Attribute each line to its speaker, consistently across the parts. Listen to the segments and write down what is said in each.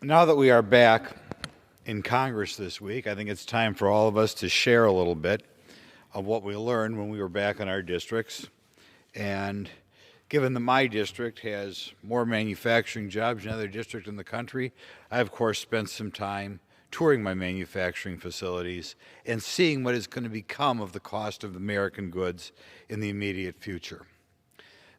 Speaker 1: Now that we are back in Congress this week, I think it's time for all of us to share a little bit of what we learned when we were back in our districts. And given that my district has more manufacturing jobs than any other district in the country, I, of course, spent some time touring my manufacturing facilities and seeing what is going to become of the cost of American goods in the immediate future.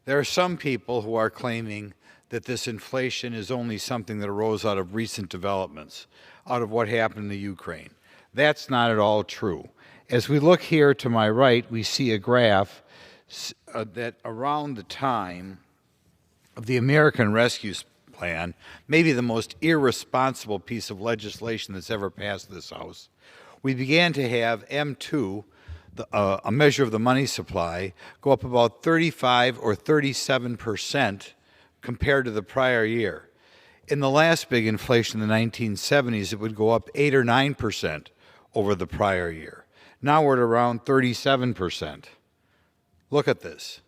Speaker 1: There are some people who are claiming that this inflation is only something that arose out of recent developments, out of what happened in the Ukraine. That's not at all true. As we look here to my right, we see a graph that around the time of the American Rescue Plan, maybe the most irresponsible piece of legislation that's ever passed this House, we began to have M2, a measure of the money supply, go up about 35 or 37% compared to the prior year. In the last big inflation in the 1970s, it would go up 8 or 9% over the prior year. Now we're at around 37%. Look at this.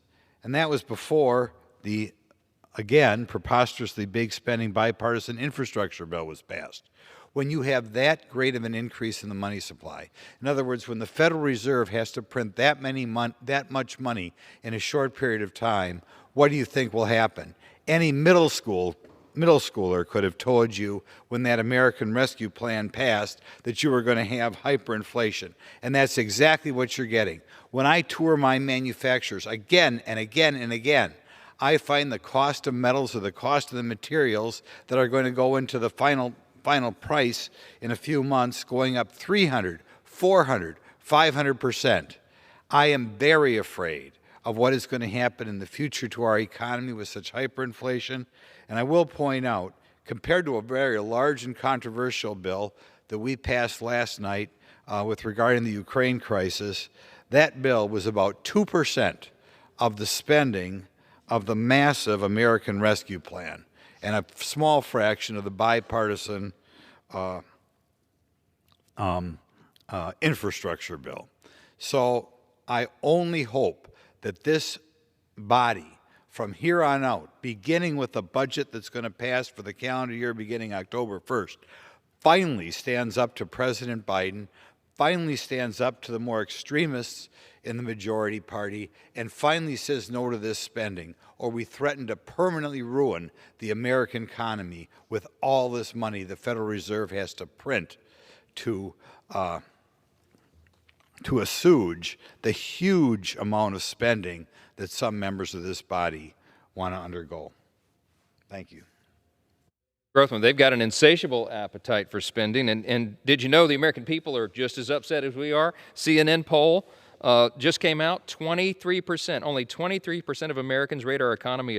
Speaker 1: And that was before the, again, preposterously big spending bipartisan infrastructure bill was passed. When you have that great of an increase in the money supply, in other words, when the Federal Reserve has to print that much money in a short period of time, what do you think will happen? Any middle schooler could have told you when that American Rescue Plan passed that you were going to have hyperinflation. And that's exactly what you're getting. When I tour my manufacturers again and again and again, I find the cost of metals or the cost of the materials that are going to go into the final price in a few months going up 300, 400, 500%. I am very afraid of what is going to happen in the future to our economy with such hyperinflation. And I will point out, compared to a very large and controversial bill that we passed last night with regarding the Ukraine crisis, that bill was about 2% of the spending of the massive American Rescue Plan and a small fraction of the bipartisan infrastructure bill. So I only hope that this body, from here on out, beginning with the budget that's going to pass for the calendar year beginning October 1st, finally stands up to President Biden, finally stands up to the more extremists in the majority party, and finally says no to this spending, or we threaten to permanently ruin the American economy with all this money the Federal Reserve has to print to assuage the huge amount of spending that some members of this body want to undergo. Thank you.
Speaker 2: Grothmann, they've got an insatiable appetite for spending, and did you know the American people are just as upset as we are? CNN poll just came out, 23%, only 23% of Americans rate our economy